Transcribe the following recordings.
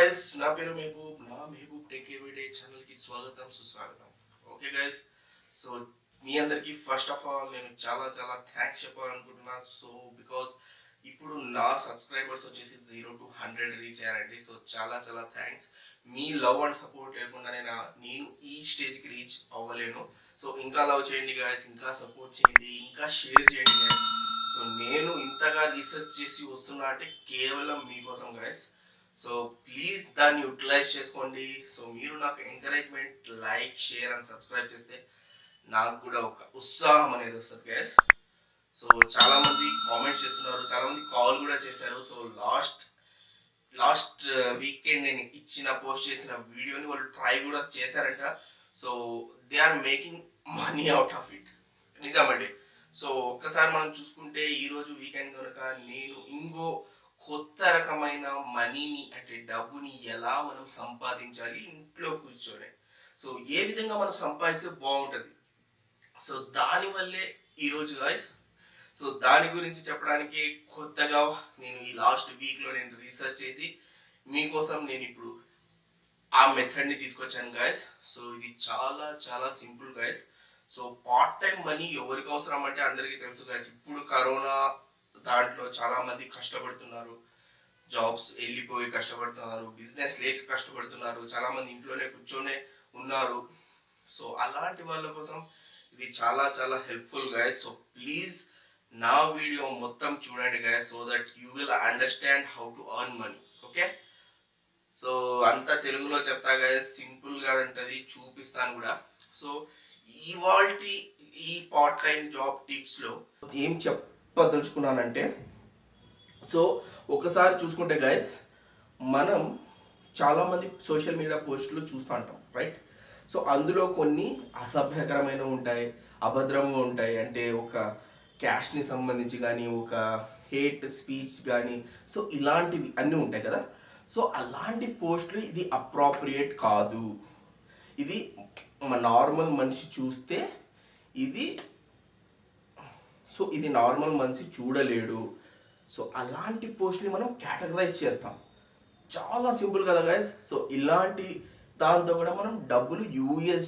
Guys, నా పేరు Mehboob tech everyday ఛానల్కి స్వాగతం సుస్వాగతం. ఓకే గైస్, సో మీ అందరికీ ఫస్ట్ ఆఫ్ ఆల్ నేను చాలా చాలా థ్యాంక్స్ చెప్పాలనుకుంటున్నా. సో బికాస్ ఇప్పుడు నా సబ్స్క్రైబర్స్ వచ్చేసి 0 to 100 రీచ్ అయ్యారండి. సో చాలా చాలా thanks. Me love and support లేకుండా నేను ఈ స్టేజ్కి రీచ్ అవ్వలేను. సో ఇంకా లవ్ చేయండి గైస్, ఇంకా సపోర్ట్ చేయండి, ఇంకా షేర్ చేయండి గైస్. సో నేను ఇంతగా రీసెర్చ్ చేసి వస్తున్నా అంటే కేవలం మీకోసం గైస్. సో ప్లీజ్ దాన్ని యూటిలైజ్ చేసుకోండి. సో మీరు నాకు encouragement, like, share and subscribe చేస్తే నాకు కూడా ఒక ఉత్సాహం అనేది వస్తుంది గైస్. సో చాలా మంది కామెంట్స్ చేస్తున్నారు, చాలా మంది కాల్ కూడా చేశారు. సో లాస్ట్ వీకెండ్ నేను పోస్ట్ చేసిన వీడియోని వాళ్ళు ట్రై కూడా చేశారంట. So they are making money out of it. నిజమండి. సో ఒక్కసారి మనం చూసుకుంటే ఈరోజు వీకెండ్ కనుక నేను కొత్త రకమైన మనీని అంటే డబ్బుని ఎలా మనం సంపాదించాలి ఇంట్లో కూర్చొని, సో ఏ విధంగా మనం సంపాదిస్తే బాగుంటుంది, సో దానివల్లే ఈరోజు గాయస్. సో దాని గురించి చెప్పడానికి కొత్తగా నేను ఈ లాస్ట్ వీక్లో నేను రీసెర్చ్ చేసి మీకోసం నేను ఇప్పుడు ఆ మెథడ్ని తీసుకొచ్చాను గాయస్. సో ఇది చాలా చాలా simple guys. So part time money ఎవరికి అవసరం అంటే అందరికీ తెలుసు గాయస్. ఇప్పుడు కరోనా దాంట్లో చాలా మంది కష్టపడుతున్నారు, జాబ్స్ వెళ్ళిపోయి కష్టపడుతున్నారు, బిజినెస్ లేక కష్టపడుతున్నారు, చాలా మంది ఇంట్లోనే కూర్చొనే ఉన్నారు. సో అలాంటి వాళ్ళ కోసం ఇది చాలా చాలా హెల్ప్ఫుల్ గైస్. సో ప్లీజ్ నా వీడియో మొత్తం చూడండి guys, so that you will understand how to earn money. Okay, so అంతా తెలుగులో చెప్తా గైస్, సింపుల్గా ఉంటుంది, చూపిస్తాను కూడా. సో ఈ పార్ట్ టైం జాబ్ టిప్స్లో ఏం చెప్పదలుచుకున్నానంటే, సో ఒకసారి చూసుకుంటే గైస్, మనం చాలామంది సోషల్ మీడియా పోస్టులు చూస్తూ ఉంటాం, రైట్? సో అందులో కొన్ని అసభ్యకరమైనవి ఉంటాయి, అభద్రంగా ఉంటాయి, అంటే ఒక క్యాష్ని సంబంధించి కానీ, ఒక హేట్ స్పీచ్ కానీ, సో ఇలాంటివి అన్నీ ఉంటాయి కదా. సో అలాంటి పోస్టులు ఇది అప్రాప్రియేట్ కాదు. ఇది నార్మల్ మనిషి చూస్తే ఇది నార్మల్ మనిషి చూడలేడు. సో అలాంటి పోస్ట్ని మనం కేటగరైజ్ చేస్తాం. చాలా సింపుల్ కదా గైస్. సో ఇలాంటి దాంతో కూడా మనం డబ్బులు $US,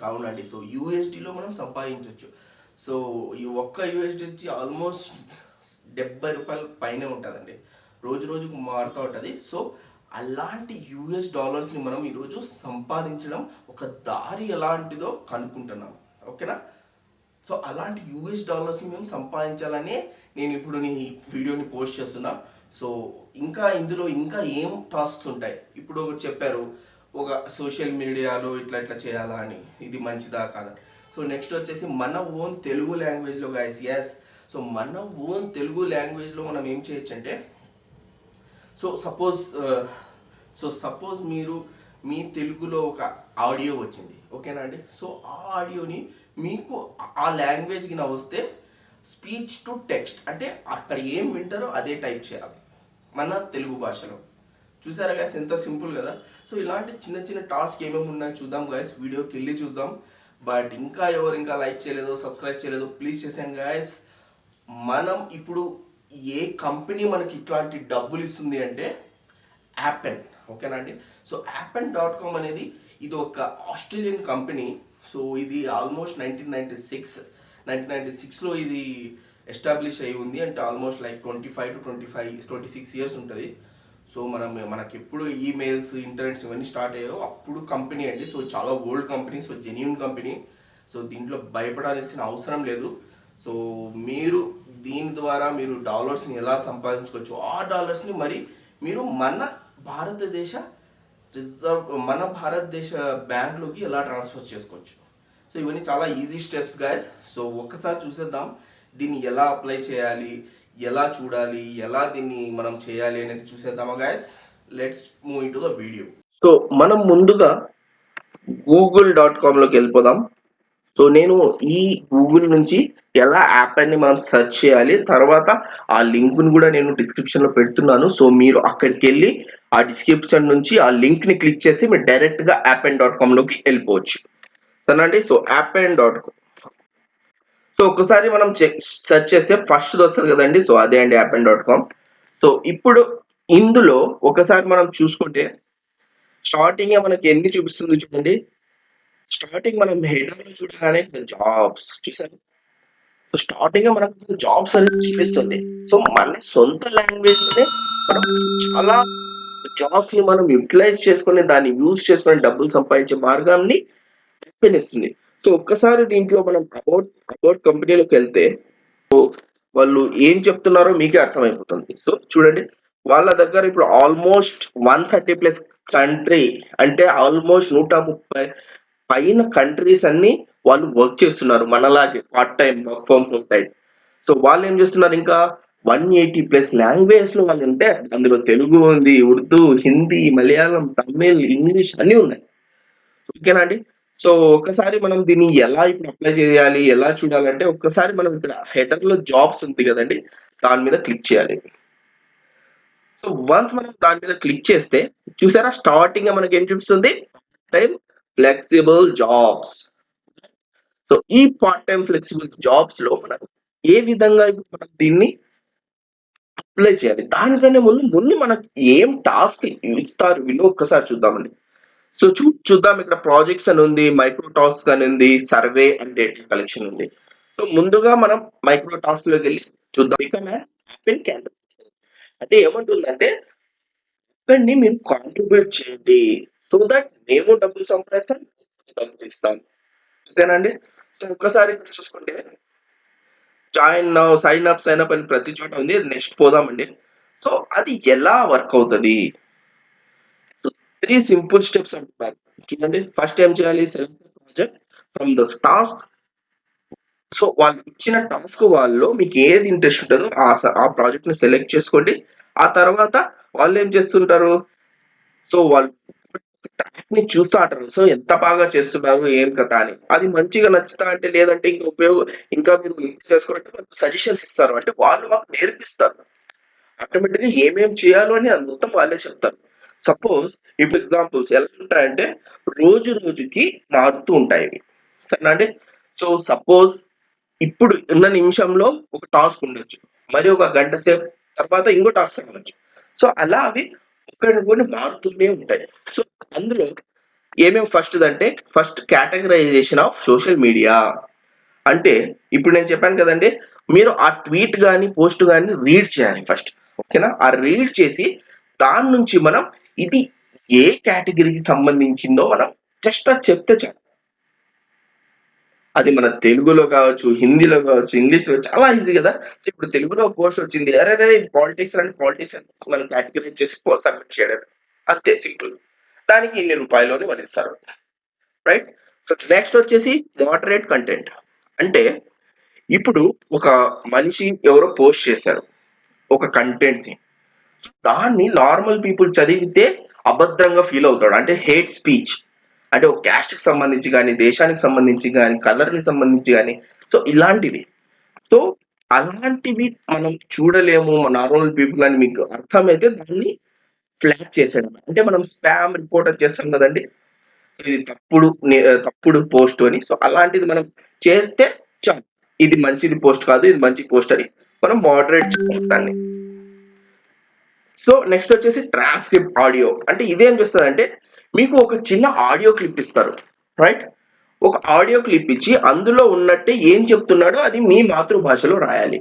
అవునండి. సో యూఎస్డీలో మనం సంపాదించవచ్చు. సో ఈ ఒక్క యూఎస్డీ వచ్చి ఆల్మోస్ట్ $70 పైనే ఉంటుందండి, రోజు రోజుకు మారుతూ ఉంటుంది. సో అలాంటి $US మనం ఈరోజు సంపాదించడం ఒక దారి ఎలాంటిదో కనుక్కుంటున్నాం. ఓకేనా? సో అలాంటి $US మేము సంపాదించాలని నేను ఇప్పుడు నీ వీడియోని పోస్ట్ చేస్తున్నా. సో ఇందులో ఇంకా ఏం టాస్క్స్ ఉంటాయి. ఇప్పుడు ఒకటి చెప్పారు, ఒక సోషల్ మీడియాలో ఇట్లా చేయాలా అని, ఇది మంచిదా కాదా. సో నెక్స్ట్ వచ్చేసి మన ఓన్ తెలుగు లాంగ్వేజ్లో గైస్. ఎస్, సో మన ఓన్ తెలుగు లాంగ్వేజ్లో మనం ఏం చేయొచ్చు అంటే, సపోజ్ మీరు మీ తెలుగులో ఒక ఆడియో వచ్చింది, ఓకేనా అండి. సో ఆ ఆడియోని మీకు ఆ లాంగ్వేజ్కి నా వస్తే స్పీచ్ టు టెక్స్ట్, అంటే అక్కడ ఏం వింటారో అదే టైప్ చేయాలి మన తెలుగు భాషలో. చూసారా గాయస్, ఎంత సింపుల్ కదా. సో ఇలాంటి చిన్న చిన్న టాస్క్ ఏమేమి ఉన్నాయో చూద్దాం గాయస్, వీడియోకి వెళ్ళి చూద్దాం. బట్ ఎవరు ఇంకా లైక్ చేయలేదో, సబ్స్క్రైబ్ చేయలేదో, ప్లీజ్ చేసాను గాయస్. మనం ఇప్పుడు ఏ కంపెనీ మనకి ఇట్లాంటి డబ్బులు ఇస్తుంది అంటే యాపెన్, ఓకేనా అండి. సో Appen.com అనేది ఇది ఒక ఆస్ట్రేలియన్ కంపెనీ. సో ఇది ఆల్మోస్ట్ 1996లో ఇది ఎస్టాబ్లిష్ అయ్యి ఉంది. అంటే ఆల్మోస్ట్ లైక్ 26 ఇయర్స్ ఉంటుంది. సో మనకి ఎప్పుడు ఈమెయిల్స్, ఇంటర్నెట్స్ ఇవన్నీ స్టార్ట్ అయ్యాయో అప్పుడు కంపెనీ అండి. సో చాలా old company, so genuine company. So దీంట్లో భయపడాల్సిన అవసరం లేదు. సో దీని ద్వారా మీరు డాలర్స్ని ఎలా సంపాదించుకోవచ్చు, ఆ డాలర్స్ని మరి మీరు మన భారతదేశ బ్యాంక్లోకి ఎలా ట్రాన్స్ఫర్ చేసుకోవచ్చు. సో ఇవన్నీ చాలా ఈజీ స్టెప్స్ గాయస్. సో ఒక్కసారి చూసేద్దాం దీన్ని ఎలా అప్లై చేయాలి, ఎలా చూడాలి, ఎలా దీన్ని మనం చేయాలి అనేది చూసేద్దామా guys. Let's move in to the video. So మనం ముందుగా google.comలోకి వెళ్ళిపోదాం. సో నేను ఈ గూగుల్ నుంచి ఎలా యాపెన్ని మనం సెర్చ్ చేయాలి, తర్వాత ఆ లింక్ను కూడా నేను డిస్క్రిప్షన్లో పెడుతున్నాను. సో మీరు అక్కడికి వెళ్ళి ఆ డిస్క్రిప్షన్ నుంచి ఆ లింక్ని క్లిక్ చేసి మీరు డైరెక్ట్గా Appen.comలోకి వెళ్ళిపోవచ్చు. సరేనండి. So Appen.com. సో ఒకసారి మనం సెర్చ్ చేస్తే ఫస్ట్ వస్తుంది కదండి. సో అదే అండి Appen.com. సో ఇప్పుడు ఇందులో ఒకసారి మనం చూసుకుంటే స్టార్టింగ్ మనకి ఎన్ని చూపిస్తుంది చూడండి. స్టార్టింగ్ మనం హెడర్‌లో చూడగానే జాబ్స్ చూసారా? సో స్టార్టింగ్ మనకు జాబ్స్ అనేది చూపిస్తుంది. సో మన సొంత లాంగ్వేజ్‌లోనే మనం చాలా జాబ్స్ ని మనం యూటిలైజ్ చేసుకొని దాన్ని యూజ్ చేసుకొని డబ్బులు సంపాదించే మార్గాన్ని ఓపెన్. సో ఒక్కసారి దీంట్లో మనం అబౌట్ కంపెనీలోకి వెళ్తే వాళ్ళు ఏం చెప్తున్నారో మీకే అర్థమైపోతుంది. సో చూడండి, వాళ్ళ దగ్గర ఇప్పుడు ఆల్మోస్ట్ 130 ప్లస్ కంట్రీ, అంటే ఆల్మోస్ట్ 130 పైన కంట్రీస్ అన్ని వాళ్ళు వర్క్ చేస్తున్నారు మనలాగే part time work from home type. So వాళ్ళు ఏం చేస్తున్నారు, ఇంకా 180 ప్లస్ లాంగ్వేజ్ లో వాళ్ళు ఉంటే అందులో తెలుగు ఉంది, ఉర్దూ, హిందీ, మలయాళం, తమిళ్, ఇంగ్లీష్ అన్ని ఉన్నాయి. ఓకేనా అండి? సో ఒక్కసారి మనం దీన్ని ఎలా ఇప్పుడు అప్లై చేయాలి, ఎలా చూడాలంటే ఒక్కసారి మనం ఇక్కడ హెడర్ లో జాబ్స్ ఉంది కదండి, దాని మీద క్లిక్ చేయాలి. సో వన్స్ మనం దాని మీద క్లిక్ చేస్తే చూసారా, స్టార్టింగ్ మనకి ఏం చూపిస్తుంది, టైం ఫ్లెక్సిబుల్ జాబ్స్. సో ఈ పార్ట్ టైం ఫ్లెక్సిబుల్ జాబ్స్ లో మనం ఏ విధంగా ఇప్పుడు మనం దీన్ని అప్లై చేయాలి, దానికంటే ముందు మనకి ఏం టాస్క్ ఇస్తారు వీళ్ళు ఒక్కసారి చూద్దామండి. సో చూద్దాం, ఇక్కడ ప్రాజెక్ట్స్ అని ఉంది, మైక్రో టాస్క్ అని ఉంది, సర్వే అండ్ డేటా కలెక్షన్ ఉంది. సో ముందుగా మనం మైక్రో టాస్క్ లోకి వెళ్ళి చూద్దాం. ఇక యాపిల్ క్యాండిల్ అంటే ఏమంటుందంటే, ని మీరు కాంట్రిబ్యూట్ చేయండి, సో దట్ మేము డబ్బులు సంపాదిస్తాం, డబ్బులు ఇస్తాం. ఓకేనండి? సో ఒక్కసారి ఇక్కడ చూసుకుంటే సైన్ అప్ అని ప్రతి చోట ఉంది. నెక్స్ట్ పోదామండి. సో అది ఎలా వర్క్ అవుతుంది, సో 3 సింపుల్ స్టెప్స్ అంటున్నారు. చూడండి, ఫస్ట్ ఏం చేయాలి, select the project from the task. So వాళ్ళు ఇచ్చిన టాస్క్ వాళ్ళలో మీకు ఏది ఇంట్రెస్ట్ ఉంటుందో ఆ ప్రాజెక్ట్ ని సెలెక్ట్ చేసుకోండి. ఆ తర్వాత వాళ్ళు ఏం చేస్తుంటారు, సో వాళ్ళు ట్రాక్ ని చూస్తూ అంటారు, సో ఎంత బాగా చేస్తున్నారు ఏం కథ అని. అది మంచిగా నచ్చుతా అంటే, లేదంటే ఇంకా మీరు ఇంప్రూవ్ చేసుకోవాలంటే సజెషన్స్ ఇస్తారు, అంటే వాళ్ళు మాకు నేర్పిస్తారు. ఆటోమేటిక్ గా ఏమేం చేయాలో అని అది మొత్తం వాళ్ళే చెప్తారు. సపోజ్ ఇప్పుడు ఎగ్జాంపుల్స్ ఎలా ఉంటాయంటే, రోజు రోజుకి మారుతూ ఉంటాయి ఇవి. సరేనా అండి? సో సపోజ్ ఇప్పుడు ఉన్న నిమిషంలో ఒక టాస్క్ ఉండొచ్చు, మరి ఒక గంట సేపు తర్వాత ఇంకో టాస్క్ రావచ్చు. సో అలా అవి ఒకటి మారుతూనే ఉంటాయి. సో అందులో ఏమేమి first categorisation of social media. అంటే ఇప్పుడు నేను చెప్పాను కదండి, మీరు ఆ ట్వీట్ గాని పోస్ట్ గాని రీడ్ చేయాలి ఫస్ట్. ఓకేనా? ఆ రీడ్ చేసి దాని నుంచి మనం ఇది ఏ కేటగిరీకి సంబంధించిందో మనం జస్ట్ అది చెప్తే చాలు. అది మన తెలుగులో కావచ్చు, హిందీలో కావచ్చు, ఇంగ్లీష్‌లో చాలా ఈజీ కదా! సో ఇప్పుడు తెలుగులో పోస్ట్ వచ్చింది. అరెరే! ఇది పాలిటిక్స్ అని మనం కేటగరైజ్ చేసి సబ్మిట్ చేయడమే. అంతే సింపుల్. దానికి ఇన్ని రూపాయలు అని వాళ్ళిస్తారు. రైట్? సో నెక్స్ట్ వచ్చేసి మోడరేట్ కంటెంట్. అంటే ఇప్పుడు ఒక మనిషి ఎవరో పోస్ట్ చేశారు ఒక కంటెంట్‌ని. దాన్ని నార్మల్ పీపుల్ చదివితే అభద్రంగా ఫీల్ అవుతాడు. అంటే హేట్ స్పీచ్. అంటే ఒక క్యాస్ట్‌కి సంబంధించి గాని, దేశానికి సంబంధించి గాని, కలర్‌ని సంబంధించి గాని, సో ఇలాంటివి. సో అలాంటివి మనం చూడలేము నార్మల్ పీపుల్ అని మీకు అర్థమైతే దాన్ని ఫ్లాగ్ చేసేయడం. అంటే మనం స్పామ్ రిపోర్ట్ అని చేస్తాం కదండీ! ఇది తప్పుడు పోస్ట్ అని. సో అలాంటిది మనం చేస్తే చాలు. ఇది మంచిది పోస్ట్ కాదు, ఇది మంచి పోస్ట్ అని మనం మోడరేట్ చేస్తాం దాన్ని. సో నెక్స్ట్ వచ్చేసి ట్రాన్స్క్రిప్ట్ ఆడియో. అంటే ఇదేం చేస్తదంటే, మీకు ఒక చిన్న ఆడియో క్లిప్ ఇస్తారు. రైట్? ఒక ఆడియో క్లిప్ ఇచ్చి అందులో ఉన్నట్టే ఏం చెప్తున్నాడో అది మీ మాతృభాషలో రాయాలి.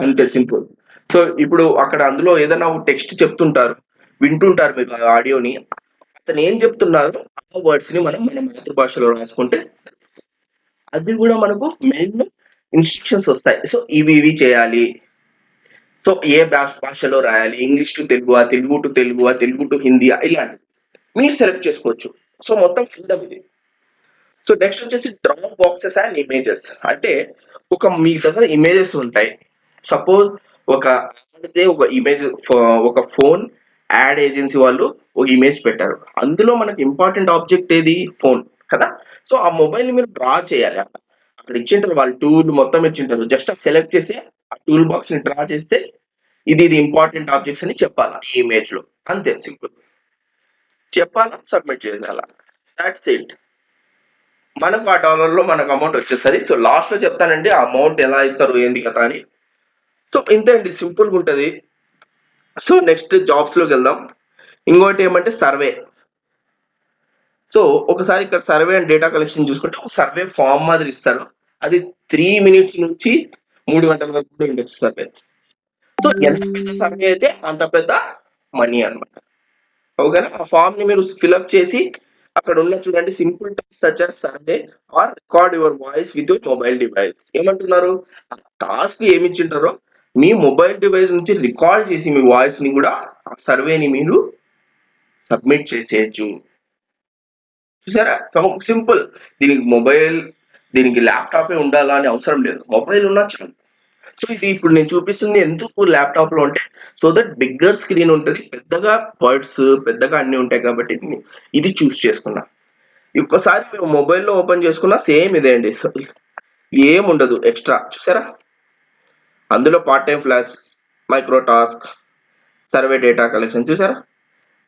అంతే సింపుల్. సో ఇప్పుడు అక్కడ అందులో ఏదైనా ఒక టెక్స్ట్ చెప్తుంటారు, వింటుంటారు మీరు ఆ ఆడియోని. అతను ఏం చెప్తున్నారో ఆ వర్డ్స్ ని మనం మన మాతృభాషలో రాసుకుంటే అది కూడా మనకు మెయిన్ ఇన్స్ట్రక్షన్స్ వస్తాయి. సో ఇవి చేయాలి. సో ఏ భాషలో రాయాలి, English to Telugu, Telugu to Telugu, Telugu to Hindi, ఇలాంటివి మీరు సెలెక్ట్ చేసుకోవచ్చు. సో మొత్తం ఫ్రీడమ్ ఇది. సో నెక్స్ట్ వచ్చేసి డ్రాప్ బాక్సెస్ అండ్ ఇమేజెస్. అంటే మీ దగ్గర ఇమేజెస్ ఉంటాయి. సపోజ్ ఒక ఒక ఇమేజ్, ఒక ఫోన్ యాడ్ ఏజెన్సీ వాళ్ళు ఒక ఇమేజ్ పెట్టారు. అందులో మనకి ఇంపార్టెంట్ ఆబ్జెక్ట్ ఏది, ఫోన్ కదా! సో ఆ మొబైల్ ని మీరు డ్రా చేయాలి అక్కడ. అక్కడ ఇచ్చింటారు వాళ్ళు టూల్ మొత్తం ఇచ్చింటారు. జస్ట్ సెలెక్ట్ చేసి ఆ టూల్ బాక్స్ ని డ్రా చేస్తే ఇది ఇంపార్టెంట్ ఆబ్జెక్ట్స్ అని చెప్పాలా ఈ ఇమేజ్ లో. అంతే సింపుల్. చెప్పాలా, సబ్మిట్ చేసేయాలా. That's it. మనకు ఆ డాలర్ లో మనకు అమౌంట్ వచ్చేస్తుంది. సో లాస్ట్ లో చెప్తానండి ఆ అమౌంట్ ఎలా ఇస్తారు ఏంది కదా అని. సో ఇంతే అండి, సింపుల్ గా ఉంటది. సో నెక్స్ట్ జాబ్స్లోకి వెళ్దాం. ఇంకోటి ఏమంటే సర్వే. సో ఒకసారి ఇక్కడ సర్వే అండ్ డేటా కలెక్షన్ చూసుకుంటే ఒక సర్వే ఫామ్ మాదిరి ఇస్తారు. అది 3 minutes నుంచి 3 గంటల వరకు కూడా ఉండొచ్చు సర్వే. సో ఎంత పెద్ద సర్వే అయితే అంత పెద్ద మనీ అన్నమాట. ఓకేనా? ఆ ఫామ్ ని మీరు ఫిల్అప్ చేసి అక్కడ ఉన్న చూడండి simple task such as survey are record your voice with your mobile device. ఏమంటున్నారు? ఆ టాస్క్ ఏమి ఇచ్చింటారో మీ మొబైల్ డివైస్ నుంచి రికార్డ్ చేసి మీ వాయిస్ ని కూడా ఆ సర్వేని మీరు సబ్మిట్ చేసేయచ్చు. చూసారా? సింపుల్. దీనికి ల్యాప్టాపే ఉండాలా అని అవసరం లేదు. మొబైల్ ఉన్నా చాలు. సో ఇది ఇప్పుడు నేను చూపిస్తుంది ఎందుకు ల్యాప్టాప్ లో అంటే సో దట్ బిగ్గర్ స్క్రీన్ ఉంటుంది, పెద్దగా వర్డ్స్ పెద్దగా అన్ని ఉంటాయి కాబట్టి ఇది చూస్ చేసుకున్నా. ఒక్కసారి మీరు మొబైల్లో ఓపెన్ చేసుకున్నా సేమ్ ఇదే అండి. ఏముండదు ఎక్స్ట్రా. చూసారా? అందులో part time flash, micro task, survey data collection చూసారా?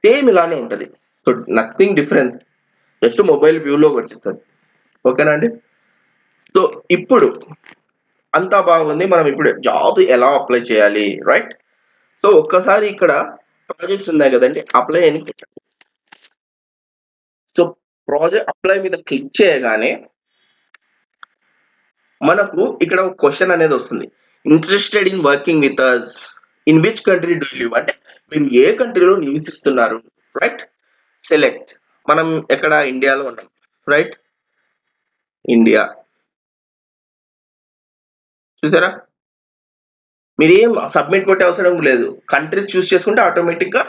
సేమ్ ఇలానే ఉంటది. So nothing different. Just mobile వ్యూలోకి వచ్చేస్తుంది. ఓకేనా అండి? సో ఇప్పుడు అంతా బాగుంది. మనం ఇప్పుడు జాబ్ ఎలా అప్లై చేయాలి, రైట్? సో ఒక్కసారి ఇక్కడ ప్రాజెక్ట్స్ ఉన్నాయి కదండి, అప్లై అని కొట్టండి. సో ప్రాజెక్ట్ అప్లై మీద క్లిక్ చేయగానే మనకు ఇక్కడ ఒక క్వశ్చన్ అనేది వస్తుంది. Interested in working with us in which country do live, అంటే మీరు ఏ కంట్రీలో నివసిస్తున్నారు, రైట్? సెలెక్ట్. మనం ఎక్కడ ఇండియాలో ఉన్నాం, రైట్? ఇండియా. చూసారా? మీరు ఏం సబ్మిట్ కొట్టే అవసరం లేదు. కంట్రీస్ చూస్ చేసుకుంటే ఆటోమేటిక్ గా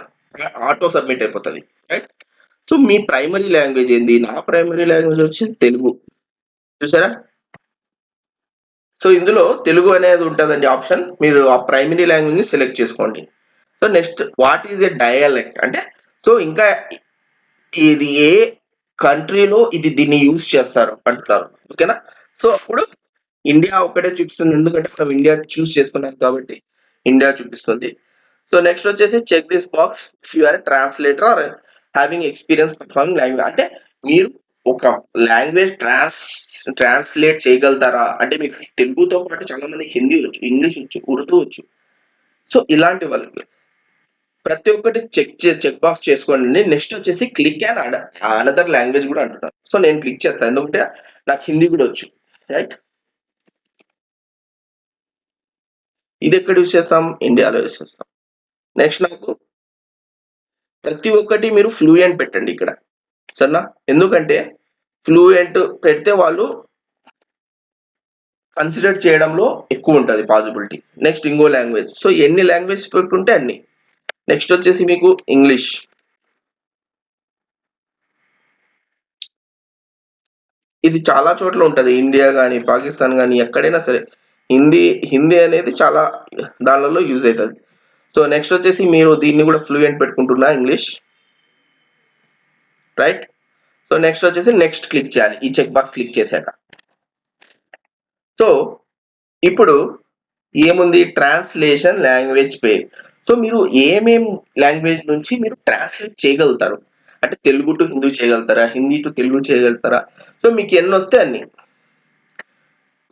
ఆటో సబ్మిట్ అయిపోతుంది, రైట్? సో మీ ప్రైమరీ లాంగ్వేజ్ ఏంది? నా ప్రైమరీ లాంగ్వేజ్ వచ్చి తెలుగు. చూసారా? సో ఇందులో తెలుగు అనేది ఉంటుందండి ఆప్షన్. మీరు ఆ ప్రైమరీ లాంగ్వేజ్ ని సెలెక్ట్ చేసుకోండి. So next what is a dialect అంటే సో ఇంకా ఇది ఏ కంట్రీలో దీన్ని యూజ్ చేస్తారు అంటున్నారు. ఓకేనా? సో అప్పుడు ఇండియా ఒకటే చూపిస్తుంది, ఎందుకంటే మనం ఇండియా చూస్ చేసుకున్నాం కాబట్టి ఇండియా చూపిస్తుంది. సో నెక్స్ట్ వచ్చేసి check this box if you are translator or having experience performing language, అంటే మీరు ఒక లాంగ్వేజ్ ట్రాన్స్లేట్ చేయగలుగుతారా, అంటే మీకు తెలుగుతో పాటు చాలా మంది హిందీ వచ్చు, ఇంగ్లీష్ వచ్చు, ఉర్దూ వచ్చు. సో ఇలాంటి వాళ్ళకి ప్రతి ఒక్కటి చెక్ బాక్స్ చేసుకోండి. నెక్స్ట్ వచ్చేసి క్లిక్ అండ్ అనదర్ లాంగ్వేజ్ కూడా అంటున్నారు. సో నేను క్లిక్ చేస్తాను ఎందుకంటే నాకు హిందీ కూడా వచ్చు, రైట్? ఇది ఎక్కడ యూస్ చేస్తాం? ఇండియాలో యూస్ చేస్తాం. నెక్స్ట్ నాకు ప్రతి ఒక్కటి మీరు ఫ్లూయెంట్ పెట్టండి ఇక్కడ, సరేనా? ఎందుకంటే ఫ్లూయెంట్ పెడితే వాళ్ళు కన్సిడర్ చేయడంలో ఎక్కువ ఉంటుంది పాసిబిలిటీ. నెక్స్ట్ ఇంకో లాంగ్వేజ్. సో ఎన్ని లాంగ్వేజ్ పెట్టుకుంటే అన్ని. నెక్స్ట్ వచ్చేసి మీకు ఇంగ్లీష్. ఇది చాలా చోట్ల ఉంటది. ఇండియా కానీ పాకిస్తాన్ కానీ ఎక్కడైనా సరే హిందీ హిందీ అనేది చాలా దానిలలో యూజ్ అవుతుంది. సో నెక్స్ట్ వచ్చేసి మీరు దీన్ని కూడా ఫ్లూయెంట్ పెట్టుకుంటున్నా ఇంగ్లీష్, రైట్? సో నెక్స్ట్ వచ్చేసి నెక్స్ట్ క్లిక్ చేయాలి ఈ చెక్ బాక్స్ క్లిక్ చేశాక. సో ఇప్పుడు ఏముంది? ట్రాన్స్లేషన్ లాంగ్వేజ్ పేర్. సో మీరు ఏమేం లాంగ్వేజ్ నుంచి మీరు ట్రాన్స్లేట్ చేయగలుగుతారు, అంటే తెలుగు టు హిందీ చేయగలుగుతారా, హిందీ టు తెలుగు చేయగలుగుతారా? సో మీకు ఎన్ని వస్తే అన్ని.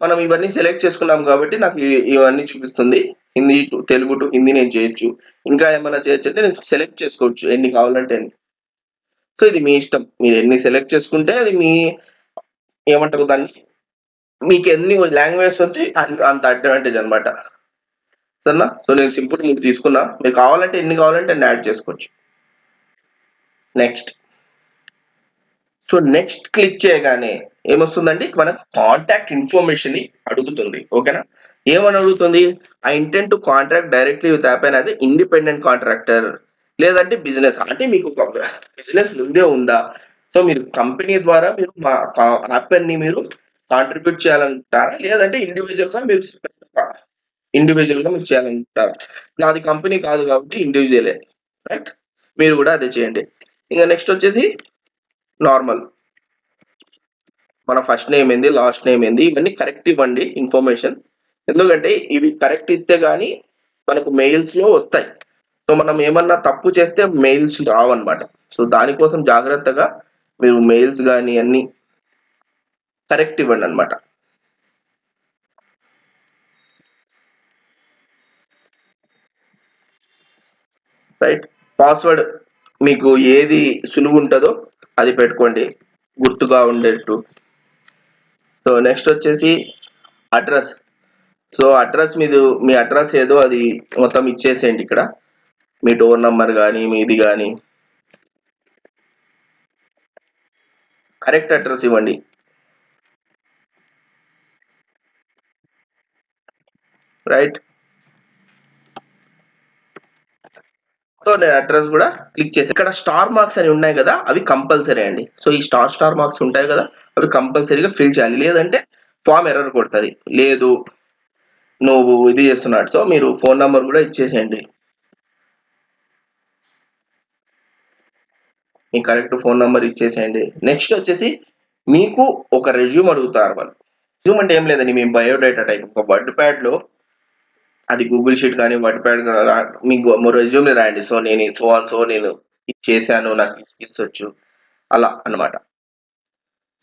మనం ఇవన్నీ సెలెక్ట్ చేసుకున్నాం కాబట్టి నాకు ఇవన్నీ చూపిస్తుంది. హిందీ టు తెలుగు టు హిందీ నేను చేయొచ్చు, ఇంకా ఏమైనా చేయొచ్చు అంటే నేను సెలెక్ట్ చేసుకోవచ్చు ఎన్ని కావాలంటే అన్ని. సో ఇది మీ ఇష్టం, మీరు ఎన్ని సెలెక్ట్ చేసుకుంటే అది మీ ఏమంటారు దాన్ని, మీకు ఎన్ని లాంగ్వేజ్ వస్తే అంత అడ్వాంటేజ్ అనమాట, సరేనా? సో నేను సింపుల్ మీకు తీసుకున్నా, మీరు కావాలంటే ఎన్ని కావాలంటే అన్ని యాడ్ చేసుకోవచ్చు. నెక్స్ట్. సో నెక్స్ట్ క్లిక్ చేయగానే ఏమొస్తుందండి? మనకు కాంటాక్ట్ ఇన్ఫర్మేషన్ ని అడుగుతుంది. ఓకేనా? ఏమని అడుగుతుంది? I intend to contract directly with Appen as independent contractor, లేదంటే బిజినెస్, అంటే మీకు ఒక బిజినెస్ ముందే ఉందా? సో మీరు కంపెనీ ద్వారా మీరు మా యాపెన్ ని మీరు కాంట్రిబ్యూట్ చేయాలనుకుంటారా, లేదంటే ఇండివిజువల్ గా మీరు చేయాలనుకుంటారా? నాది కంపెనీ కాదు కాబట్టి ఇండివిజువలే, రైట్? మీరు కూడా అదే చేయండి. ఇంకా నెక్స్ట్ వచ్చేసి నార్మల్, మన ఫస్ట్ నేమ్ ఏంది, లాస్ట్ నేమ్ ఏంది, ఇవన్నీ కరెక్ట్ ఇవ్వండి ఇన్ఫర్మేషన్. ఎందుకంటే ఇవి కరెక్ట్ ఇస్తే గానీ మనకు మెయిల్స్ లో వస్తాయి. సో మనం ఏమన్నా తప్పు చేస్తే మెయిల్స్ రావన్నమాట. సో దానికోసం జాగ్రత్తగా మీరు మెయిల్స్ కానీ అన్ని కరెక్ట్ ఇవ్వండి అనమాట. రైట్. పాస్వర్డ్ మీకు ఏది సులువు ఉంటుందో అది పెట్టుకోండి, గుర్తుగా ఉండేట్టు. సో నెక్స్ట్ వచ్చేసి అడ్రస్. సో అడ్రస్ మీ అడ్రస్ ఏదో అది మొత్తం ఇచ్చేసేయండి ఇక్కడ, మీ డోర్ నంబర్ కానీ మీది కానీ కరెక్ట్ అడ్రస్ ఇవ్వండి. రైట్. సో నేను అడ్రస్ కూడా క్లిక్ చేసి ఇక్కడ స్టార్ మార్క్స్ అని ఉన్నాయి కదా, అవి కంపల్సరీ అండి. సో ఈ స్టార్ మార్క్స్ ఉంటాయి కదా, అవి కంపల్సరీగా ఫిల్ చేయాలి, లేదంటే ఫామ్ ఎర్రర్ కొడుతుంది. లేదు నువ్వు ఇది చేస్తున్నాడు, సో మీరు ఫోన్ నంబర్ కూడా ఇచ్చేసేయండి, మీ కరెక్ట్ ఫోన్ నంబర్ ఇచ్చేసేయండి. నెక్స్ట్ వచ్చేసి మీకు ఒక రెజ్యూమ్ అడుగుతారు వాళ్ళు. రెజ్యూమ్ అంటే ఏం లేదండి, మీ బయోడేటా టైప్ ఒక వర్డ్ ప్యాడ్ లో, అది గూగుల్ షీట్ కానీ వర్డ్ ప్యాడ్ మీకు రెజ్యూమ్ రాయండి. సో నేను నేను ఇది చేశాను, నాకు ఈ స్కిల్స్ వచ్చు, అలా అన్నమాట.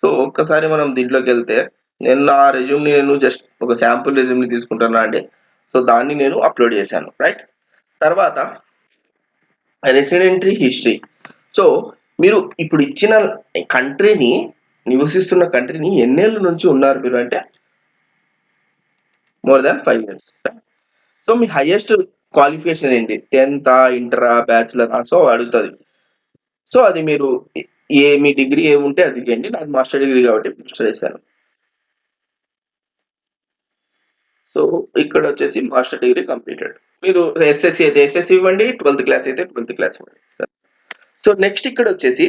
సో ఒక్కసారి మనం దీంట్లోకి వెళ్తే, నేను నా రెజ్యూమ్ ని నేను జస్ట్ ఒక శాంపుల్ రెజ్యూమ్ ని తీసుకుంటున్నా అండి. సో దాన్ని నేను అప్లోడ్ చేశాను. రైట్. తర్వాత రెసిడెంటరీ హిస్టరీ. సో మీరు ఇప్పుడు ఇచ్చిన కంట్రీని, నివసిస్తున్న కంట్రీని ఎన్నేళ్ళ నుంచి ఉన్నారు మీరు అంటే మోర్ దాన్ 5 years. సో మీ హైయెస్ట్ క్వాలిఫికేషన్ ఏంటి, 10th ఇంటరా బ్యాచులర్, సో అడుగుతుంది. సో అది మీరు మీ డిగ్రీ ఏముంటే అది చేయండి. నాది మాస్టర్ డిగ్రీ కాబట్టి మాస్టర్ చేశాను. సో ఇక్కడ వచ్చేసి మాస్టర్ డిగ్రీ కంప్లీటెడ్. మీరు ఎస్ఎస్సి అయితే ఎస్ఎస్సి ఇవ్వండి, 12th క్లాస్ అయితే 12th క్లాస్ ఇవ్వండి. సో నెక్స్ట్ ఇక్కడ వచ్చేసి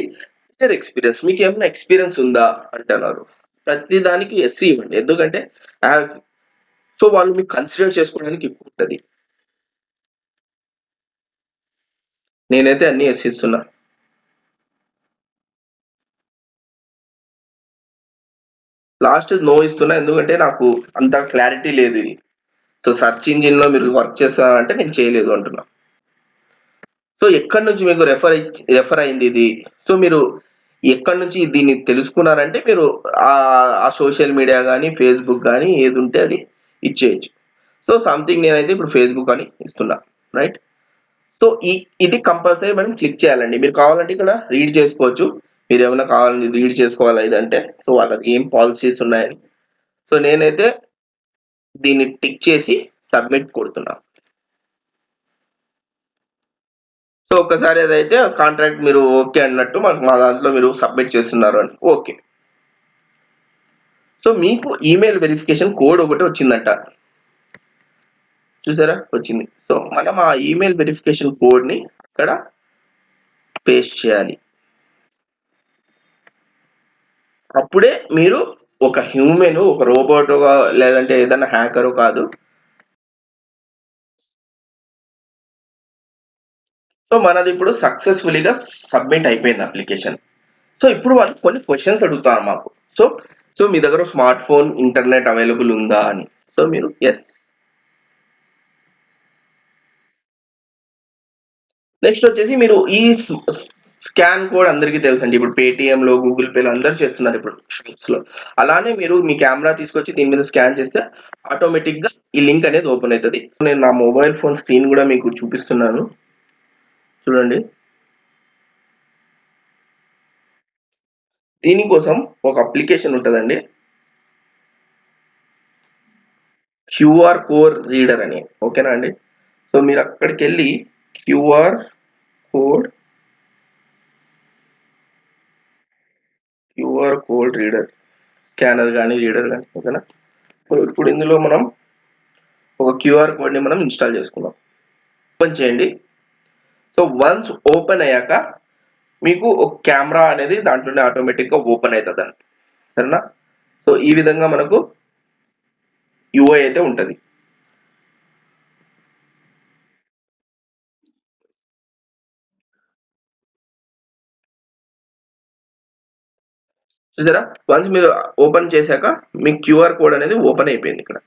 ఎక్స్పీరియన్స్. మీకు ఏమైనా ఎక్స్పీరియన్స్ ఉందా అంటున్నారు, ప్రతి దానికి ఎస్సీ ఇవ్వండి, ఎందుకంటే సో వాళ్ళు మీకు కన్సిడర్ చేసుకోవడానికి ఎక్కువ ఉంటుంది. నేనైతే అన్ని ఎస్సీ ఇస్తున్నా. లాస్ట్ నో ఇస్తున్నా, ఎందుకంటే నాకు అంత క్లారిటీ లేదు ఇది. సో సర్చ్ ఇంజిన్ లో మీరు వర్క్ చేస్తారంటే నేను చేయలేదు అంటున్నా. సో ఎక్కడి నుంచి మీకు రెఫర్ అయింది ఇది, సో మీరు ఎక్కడి నుంచి దీన్ని తెలుసుకున్నారంటే మీరు ఆ సోషల్ మీడియా కానీ ఫేస్బుక్ కానీ ఏది ఉంటే అది ఇచ్చేయచ్చు. సో సంథింగ్ నేనైతే ఇప్పుడు ఫేస్బుక్ అని ఇస్తున్నా. రైట్. సో ఇది కంపల్సరీ మనం క్లిక్ చేయాలండి. మీరు కావాలంటే ఇక్కడ రీడ్ చేసుకోవచ్చు, మీరు ఏమైనా కావాలని రీడ్ చేసుకోవాలి ఇదంటే, సో వాళ్ళకి ఏం పాలసీస్ ఉన్నాయని. సో నేనైతే దీన్ని టిక్ చేసి సబ్మిట్ కొడుతున్నా. సో ఒకసారి అదైతే కాంట్రాక్ట్ మీరు ఓకే అన్నట్టు మా దాంట్లో మీరు సబ్మిట్ చేస్తున్నారు అని ఓకే. సో మీకు ఈమెయిల్ వెరిఫికేషన్ కోడ్ ఒకటి వచ్చిందంట, చూసారా వచ్చింది. సో మనం ఆ ఈమెయిల్ వెరిఫికేషన్ కోడ్ ని అక్కడ పేస్ట్ చేయాలి. అప్పుడే మీరు ఒక హ్యూమెన్, ఒక రోబోట్, లేదంటే ఏదైనా హ్యాకర్ కాదు. సో మనది ఇప్పుడు సక్సెస్ఫుల్గా సబ్మిట్ అయిపోయింది అప్లికేషన్. సో ఇప్పుడు వాళ్ళు కొన్ని క్వశ్చన్స్ అడుగుతారు మాకు. సో సో మీ దగ్గర స్మార్ట్ ఫోన్ ఇంటర్నెట్ అవైలబుల్ ఉందా అని. సో మీరు ఎస్. నెక్స్ట్ వచ్చేసి మీరు ఈ స్కాన్ కోడ్ అందరికీ తెలుసండి, ఇప్పుడు పేటిఎం లో గూగుల్ పేలో అందరు చేస్తున్నారు ఇప్పుడు షాప్స్ లో. అలానే మీరు మీ కెమెరా తీసుకొచ్చి దీని మీద స్కాన్ చేస్తే ఆటోమేటిక్ గా ఈ లింక్ అనేది ఓపెన్ అవుతుంది. నేను నా మొబైల్ ఫోన్ స్క్రీన్ కూడా మీకు చూపిస్తున్నాను, చూడండి. దీనికోసం ఒక అప్లికేషన్ ఉంటుందండి, క్యూఆర్ కోడ్ రీడర్ అని. ఓకేనా అండి. సో మీరు అక్కడికి వెళ్ళి క్యూఆర్ కోడ్ రీడర్, స్కానర్ కానీ రీడర్ కానీ, ఓకేనా. సో ఇప్పుడు ఇందులో మనం ఒక క్యూఆర్ కోడ్ ని మనం ఇన్స్టాల్ చేసుకున్నాం. ఓపెన్ చేయండి. సో వన్స్ ఓపెన్ అయ్యాక మీకు ఒక కెమెరా అనేది దాంట్లోనే ఆటోమేటిక్ గా ఓపెన్ అవుతుంది అండి, సరేనా. సో ఈ విధంగా మనకు యూఐ అయితే ఉంటది. చూసారా, వన్స్ మీరు ఓపెన్ చేశాక మీ క్యూఆర్ కోడ్ అనేది ఓపెన్ అయిపోయింది ఇక్కడ.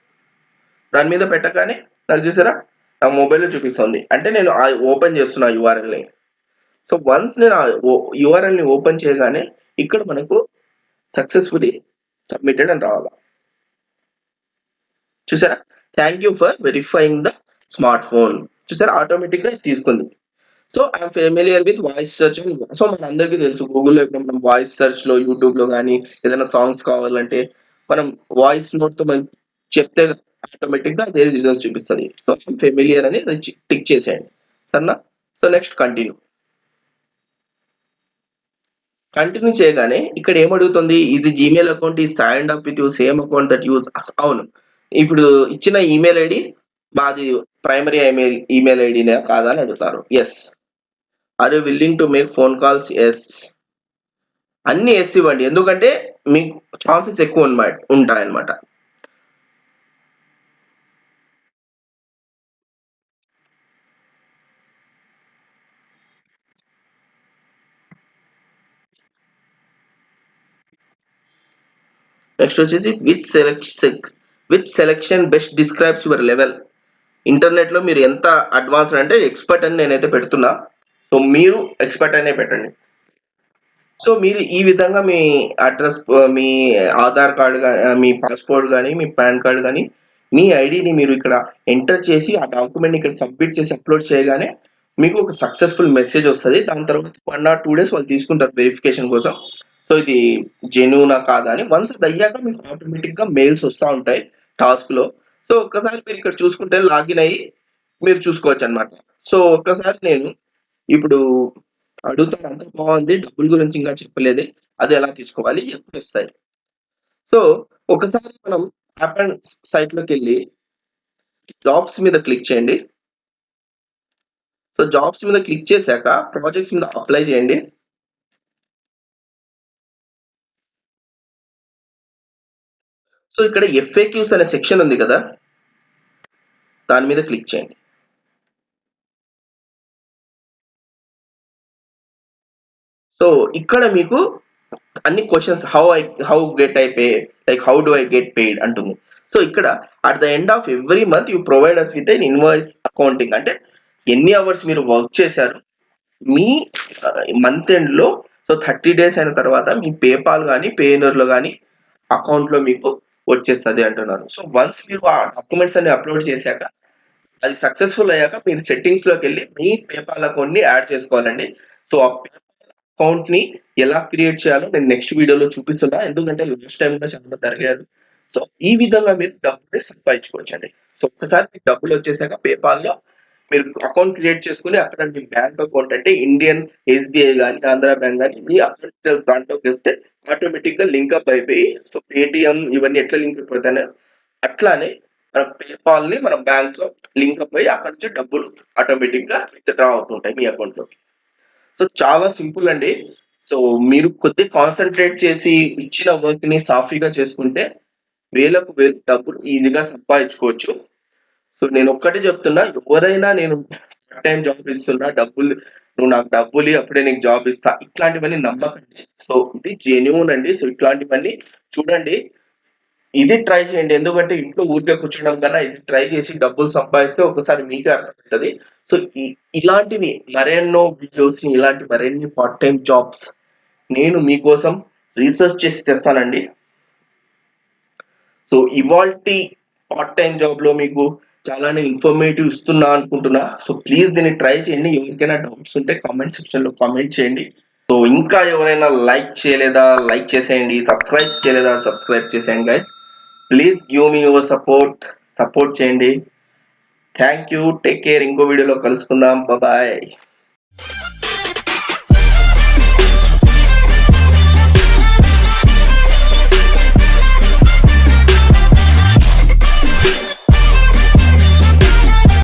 దాని మీద పెట్టగానే నాకు చూసారా నా మొబైల్లో చూపిస్తుంది, అంటే నేను ఓపెన్ చేస్తున్నా యూఆర్ఎల్ ని. సో వన్స్ నేను ఆ యూఆర్ఎల్ ని ఓపెన్ చేయగానే ఇక్కడ మనకు సక్సెస్ఫుల్లీ సబ్మిటెడ్ అని రావాలి. చూసారా, thank you for verifying the smart phone. చూసారా ఆటోమేటిక్ గా తీసుకుంది. So I'm familiar with voice search. So మనందరికీ తెలుసు గూగుల్‌లో ఇప్పుడు మనం వాయిస్ సెర్చ్‌లో, యూట్యూబ్‌లో గాని ఏదైనా సాంగ్స్ కావాలంటే మనం వాయిస్ నోట్‌తో మనం చెప్తే ఆటోమేటిక్‌గా అదే రిజల్ట్స్ చూపిస్తది. సో ఐయామ్ ఫెమిలియర్ అని అది టిక్ చేసేయండి. సరేనా? So next continue. కంటిన్యూ చేయగానే ఇక్కడ ఏమడుగుతుంది? ఇది Gmail account is signed up with your same account that use అవును. ఇప్పుడు ఇచ్చిన ఈమెయిల్ ఐడీ మాది ప్రైమరీ ఈమెయిల్ ఐడీనా కాదా అని అడుగుతారు. Yes. Are you willing to make phone calls? Yes. అన్నీ యెస్ ఇవ్వండి. ఎందుకంటే మీకు ఛాన్సెస్ ఎక్కువ ఉంటాయన్నమాట. నెక్స్ట్ వచ్చేసి which selection best describes your level. ఇంటర్నెట్‌లో మీరు ఎంత అడ్వాన్స్డ్ అంటే ఎక్స్‌పర్ట్ అని నేనైతే పెడుతున్నా. సో మీరు ఎక్స్‌పర్ట్ అనే పెట్టండి. సో మీరు ఈ విధంగా మీ అడ్రస్ మీ ఆధార్ కార్డ్ మీ పాస్‌పోర్ట్ గాని, మీ పాన్ కార్డ్ గాని, మీ ఐడీని మీరు ఇక్కడ ఎంటర్ చేసి ఆ డాక్యుమెంట్‌ని ఇక్కడ సబ్మిట్ చేసి అప్‌లోడ్ చేయగానే మీకు ఒక సక్సెస్‌ఫుల్ మెసేజ్ వస్తది. దాని తర్వాత 1 ఆర్ 2 డేస్ వాళ్ళు తీసుకుంటారు వెరిఫికేషన్ కోసం. సో ఇది జెన్యూనా కాదా అని. వన్స్ అది అయ్యాక మీకు ఆటోమేటిక్‌గా మెయిల్స్ వస్తా ఉంటాయి టాస్క్‌లో. సో ఒక్కసారి మీరు ఇక్కడ చూసుకుంటే లాగిన్ అయ్యి మీరు చూసుకోవచ్చన్నమాట. సో ఒక్కసారి నేను ఇప్పుడు అడుగుతారు అంతా బాగుంది. డబ్బుల గురించి ఇంకా చెప్పలేదే. అది ఎలా తీసుకోవాలి? ఎప్పుడొస్తాయి? సో, ఒకసారి మనం యాప్ అండ్ సైట్‌లోకెళ్ళి జాబ్స్ మీద క్లిక్ చేయండి. సో, జాబ్స్ మీద క్లిక్ చేశాక ప్రాజెక్ట్స్ మీద అప్లై చేయండి. సో, ఇక్కడ ఎఫ్ఏక్యూస్ అనే సెక్షన్ ఉంది కదా! దాని మీద క్లిక్ చేయండి. సో, ఇక్కడ మీకు అన్ని questions how get I pay like how do I get paid అంటుంది. సో, ఇక్కడ at the end of every month you provide us with an invoice accounting అంటే ఎన్ని అవర్స్ మీరు వర్క్ చేశారు మీ మంత్ ఎండ్‌లో సో 30 డేస్ అయిన తర్వాత మీ పేపాల్ గాని, పేయూనర్‌లో గాని అకౌంట్‌లో మీకు వచ్చేస్తది అంటున్నారు. సో వన్స్ మీరు ఆ డాక్యుమెంట్స్ అన్ని అప్‌లోడ్ చేశాక అది సక్సెస్‌ఫుల్ అయ్యాక మీరు సెట్టింగ్స్‌లోకెళ్ళి మీ పేపాల్ అకౌంట్‌ని యాడ్ చేసుకోవాలండి. సో ఆ అకౌంట్‌ని ఎలా క్రియేట్ చేయాలో నేను నెక్స్ట్ వీడియోలో చూపిస్తున్నా. ఎందుకంటే లాస్ట్ టైమ్ కూడా చాలా మంది అడిగారు. సో ఈ విధంగా మీరు డబ్బుని సంపాదించుకోవచ్చండి. సో ఒక్కసారి మీకు డబ్బులొచ్చేసాక పేపాల్‌లో మీరు అకౌంట్ క్రియేట్ చేసుకొని అక్కడ మీ బ్యాంక్ అకౌంట్ అంటే ఇండియన్ ఎస్‌బీఐ గాని, ఆంధ్ర బ్యాంక్ గాని మీ అకౌంట్ డీటెయిల్స్ దాంట్లోకేస్తే ఆటోమేటిక్‌గా లింకప్ అయిపోయి సో పేటీఎం ఇవన్నీ ఎట్లా లింక్ అయిపోతాయో అట్లానే మన పేపాల్‌ని మన బ్యాంక్‌లో లింకప్ అయ్యి అక్కడి నుంచి డబ్బులు ఆటోమేటిక్‌గా విత్‌డ్రా అవుతుంటాయి మీ అకౌంట్‌లోకి. సో చాలా సింపుల్ అండి. సో మీరు కొద్దిగా కాన్సంట్రేట్ చేసి ఇచ్చిన వర్క్‌ని సాఫీగా చేసుకుంటే వేలకు వేలు డబ్బులు ఈజీగా సంపాదించుకోవచ్చు. సో నేనొక్కటే చెప్తున్నా ఎవరైనా నేను పార్ట్ టైమ్ జాబ్ ఇస్తున్నా డబ్బులు నువ్వు నాకు డబ్బులియ్యి అప్పుడే నీకు జాబ్ ఇస్తా. ఇట్లాంటివన్నీ నమ్మకండి. సో ఇది జెన్యూన్ అండి. సో ఇట్లాంటివన్నీ చూడండి. ఇది ట్రై చేయండి. ఎందుకంటే ఇంట్లో ఊరికే కూర్చోడం కన్నా ఇది ట్రై చేసి డబ్బులు సంపాదిస్తే ఒకసారి మీకే అర్థమవుతది. సో ఇలాంటివి మరెన్నో వీడియోస్‌ని ఇలాంటి మరిన్ని పార్ట్ టైమ్ జాబ్స్ నేను మీకోసం రీసెర్చ్ చేసి తెస్తానండి. సో ఇవాల్టి పార్ట్ టైమ్ జాబ్‌లో మీకు చాలానే ఇన్ఫర్మేటివ్ ఇస్తున్నా అనుకుంటున్నా. సో ప్లీజ్ దీన్ని ట్రై చేయండి. ఎవరికైనా డౌట్స్ ఉంటే కామెంట్ సెక్షన్‌లో కామెంట్ చేయండి. సో ఇంకా ఎవరైనా లైక్ చేయలేదా? లైక్ చేసేయండి. సబ్స్క్రైబ్ చేయలేదా? సబ్స్క్రైబ్ చేసేయండి guys. Please give me your support. Support చేయండి. Thank you. Take care. ఇంకో వీడియోలో కలుసుకుందాం. బాయ్.